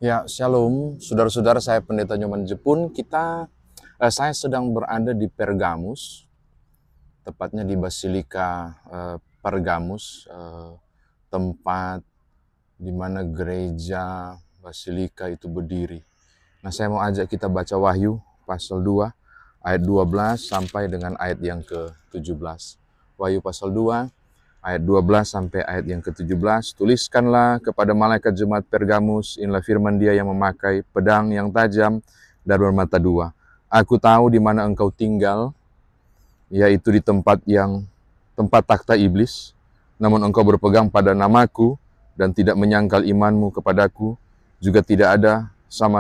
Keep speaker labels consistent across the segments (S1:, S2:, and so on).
S1: Ya, Shalom, saudara-saudara, saya Pendeta Nyoman Jepun. Saya sedang berada di Pergamus, tepatnya di Basilika Pergamus, tempat di mana gereja Basilika itu berdiri. Nah, saya mau ajak kita baca Wahyu pasal 2, ayat 12 sampai dengan ayat yang ke-17. Wahyu pasal 2, ayat 12 sampai ayat yang ke-17, tuliskanlah kepada malaikat jemaat Pergamus, inilah firman Dia yang memakai pedang yang tajam dan bermata dua. Aku tahu di mana engkau tinggal, yaitu di tempat takhta iblis, namun engkau berpegang pada namaku dan tidak menyangkal imanmu kepadaku, juga tidak ada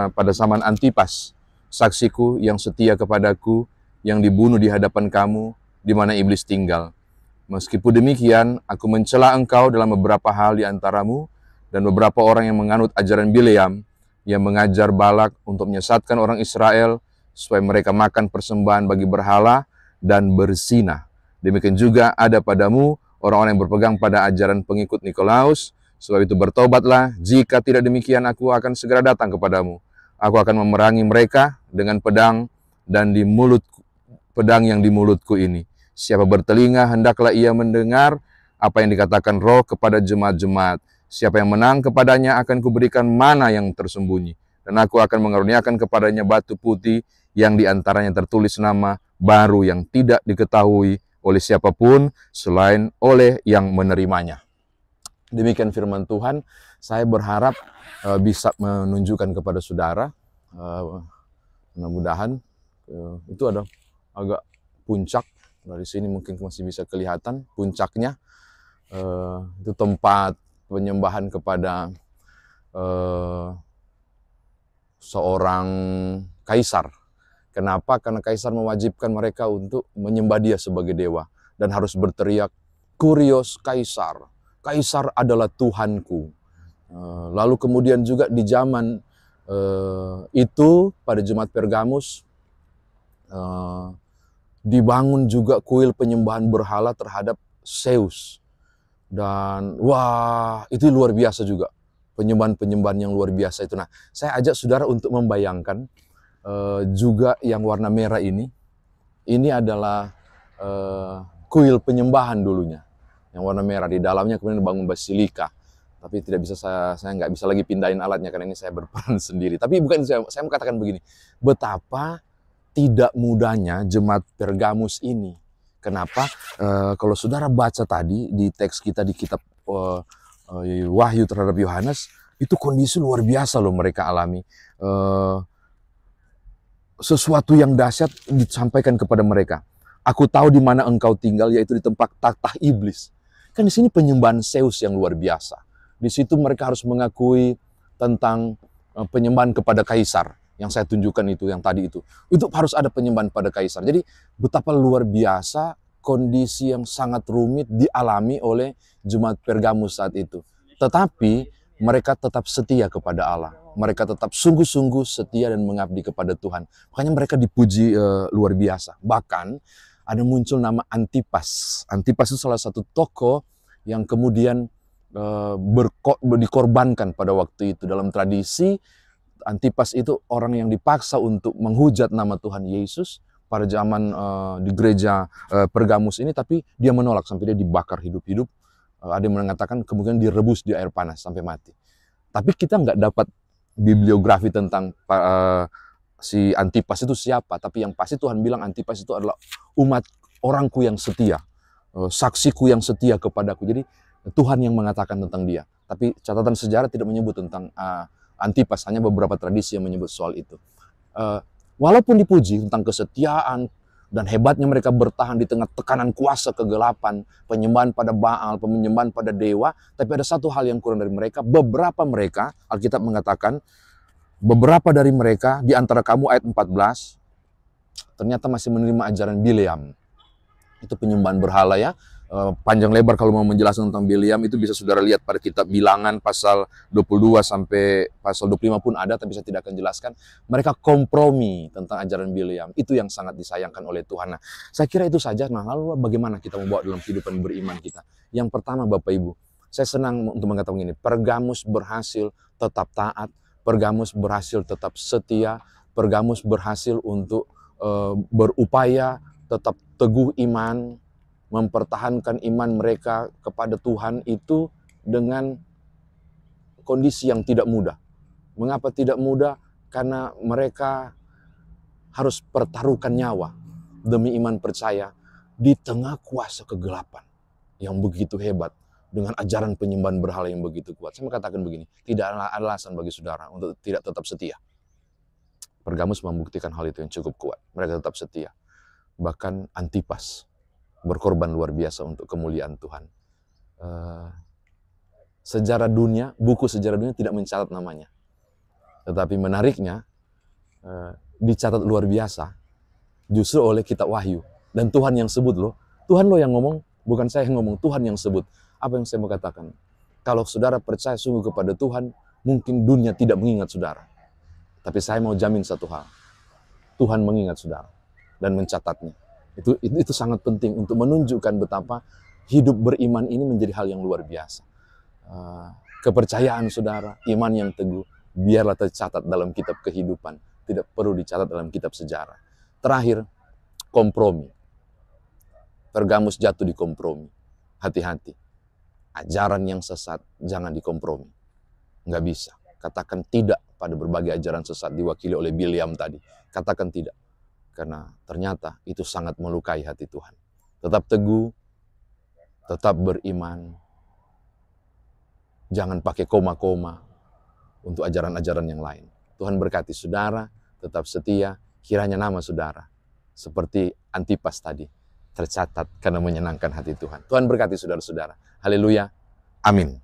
S1: pada zaman Antipas, saksiku yang setia kepadaku, yang dibunuh di hadapan kamu, di mana iblis tinggal. Meskipun demikian, aku mencela engkau dalam beberapa hal di antaramu, dan beberapa orang yang menganut ajaran Bileam, yang mengajar Balak untuk menyesatkan orang Israel, supaya mereka makan persembahan bagi berhala dan berzinah. Demikian juga ada padamu orang-orang yang berpegang pada ajaran pengikut Nikolaus. Sebab itu bertobatlah, jika tidak demikian aku akan segera datang kepadamu. Aku akan memerangi mereka dengan pedang yang di mulutku ini. Siapa bertelinga, hendaklah ia mendengar apa yang dikatakan Roh kepada jemaat-jemaat. Siapa yang menang kepadanya akan kuberikan mana yang tersembunyi. Dan aku akan mengaruniakan kepadanya batu putih yang diantaranya tertulis nama baru yang tidak diketahui oleh siapapun selain oleh yang menerimanya. Demikian firman Tuhan. Saya berharap bisa menunjukkan kepada saudara. Mudah-mudahan itu ada agak puncak. Dari sini mungkin masih bisa kelihatan puncaknya. Itu tempat penyembahan kepada seorang kaisar. Kenapa? Karena kaisar mewajibkan mereka untuk menyembah dia sebagai dewa. Dan harus berteriak, Kurios Kaisar, Kaisar adalah Tuhanku. Lalu kemudian juga di zaman itu pada jemaat Pergamus, dibangun juga kuil penyembahan berhala terhadap Zeus. Dan wah, itu luar biasa juga. Penyembahan-penyembahan yang luar biasa itu. Nah, saya ajak saudara untuk membayangkan juga yang warna merah ini. Ini adalah kuil penyembahan dulunya. Yang warna merah, di dalamnya kemudian dibangun basilika. Tapi tidak bisa saya nggak bisa lagi pindahin alatnya karena ini saya berperan sendiri. Tapi bukan saya mengatakan begini, betapa tidak mudahnya jemaat Pergamus ini. Kenapa? Kalau saudara baca tadi di teks kita di kitab Wahyu terhadap Yohanes, itu kondisi luar biasa loh mereka alami. Sesuatu yang dahsyat disampaikan kepada mereka. Aku tahu di mana engkau tinggal, yaitu di tempat takhta iblis. Kan di sini penyembahan Zeus yang luar biasa. Di situ mereka harus mengakui tentang penyembahan kepada kaisar. Yang saya tunjukkan itu, yang tadi itu harus ada penyembahan pada kaisar. Jadi betapa luar biasa kondisi yang sangat rumit dialami oleh jemaat Pergamus saat itu. Tetapi mereka tetap setia kepada Allah. Mereka tetap sungguh-sungguh setia dan mengabdi kepada Tuhan. Makanya mereka dipuji luar biasa. Bahkan ada muncul nama Antipas. Antipas itu salah satu tokoh yang kemudian dikorbankan pada waktu itu. Dalam tradisi, Antipas itu orang yang dipaksa untuk menghujat nama Tuhan Yesus pada zaman di gereja Pergamus ini, tapi dia menolak sampai dia dibakar hidup-hidup. Ada yang mengatakan kemungkinan direbus di air panas sampai mati. Tapi kita nggak dapat bibliografi tentang si Antipas itu siapa. Tapi yang pasti Tuhan bilang Antipas itu adalah umat orangku yang setia, saksiku yang setia kepadaku. Jadi Tuhan yang mengatakan tentang dia. Tapi catatan sejarah tidak menyebut tentang Antipas, hanya beberapa tradisi yang menyebut soal itu. Walaupun dipuji tentang kesetiaan dan hebatnya mereka bertahan di tengah tekanan kuasa kegelapan, penyembahan pada Baal, penyembahan pada dewa, tapi ada satu hal yang kurang dari mereka. Beberapa mereka, Alkitab mengatakan, beberapa dari mereka, di antara kamu ayat 14, ternyata masih menerima ajaran Bileam. Itu penyembahan berhala ya. Panjang lebar kalau mau menjelaskan tentang Bileam itu bisa saudara lihat pada kitab Bilangan pasal 22 sampai pasal 25 pun ada, tapi saya tidak akan jelaskan. Mereka kompromi tentang ajaran Bileam. Itu yang sangat disayangkan oleh Tuhan. Nah, saya kira itu saja. Nah, lalu bagaimana kita membawa dalam kehidupan beriman kita? Yang pertama Bapak Ibu, saya senang untuk mengatakan begini, Pergamus berhasil tetap taat, Pergamus berhasil tetap setia, Pergamus berhasil untuk berupaya tetap teguh iman, mempertahankan iman mereka kepada Tuhan itu dengan kondisi yang tidak mudah. Mengapa tidak mudah? Karena mereka harus pertaruhkan nyawa demi iman percaya di tengah kuasa kegelapan yang begitu hebat, dengan ajaran penyembahan berhala yang begitu kuat. Saya mengatakan begini, tidak ada alasan bagi saudara untuk tidak tetap setia. Pergamus membuktikan hal itu yang cukup kuat. Mereka tetap setia. Bahkan Antipas berkorban luar biasa untuk kemuliaan Tuhan. Sejarah dunia, buku sejarah dunia tidak mencatat namanya. Tetapi menariknya, dicatat luar biasa justru oleh kitab Wahyu. Dan Tuhan yang sebut loh. Tuhan loh yang ngomong, bukan saya yang ngomong. Tuhan yang sebut. Apa yang saya mau katakan? Kalau saudara percaya sungguh kepada Tuhan, mungkin dunia tidak mengingat saudara. Tapi saya mau jamin satu hal. Tuhan mengingat saudara dan mencatatnya. Itu sangat penting untuk menunjukkan betapa hidup beriman ini menjadi hal yang luar biasa. Kepercayaan saudara, iman yang teguh, biarlah tercatat dalam kitab kehidupan. Tidak perlu dicatat dalam kitab sejarah. Terakhir, kompromi. Pergamus jatuh di kompromi. Hati-hati. Ajaran yang sesat jangan dikompromi. Nggak bisa. Katakan tidak pada berbagai ajaran sesat diwakili oleh Bileam tadi. Katakan tidak. Karena ternyata itu sangat melukai hati Tuhan. Tetap teguh, tetap beriman. Jangan pakai koma-koma untuk ajaran-ajaran yang lain. Tuhan berkati saudara, tetap setia. Kiranya nama saudara, seperti Antipas tadi, tercatat karena menyenangkan hati Tuhan. Tuhan berkati saudara-saudara. Haleluya. Amin.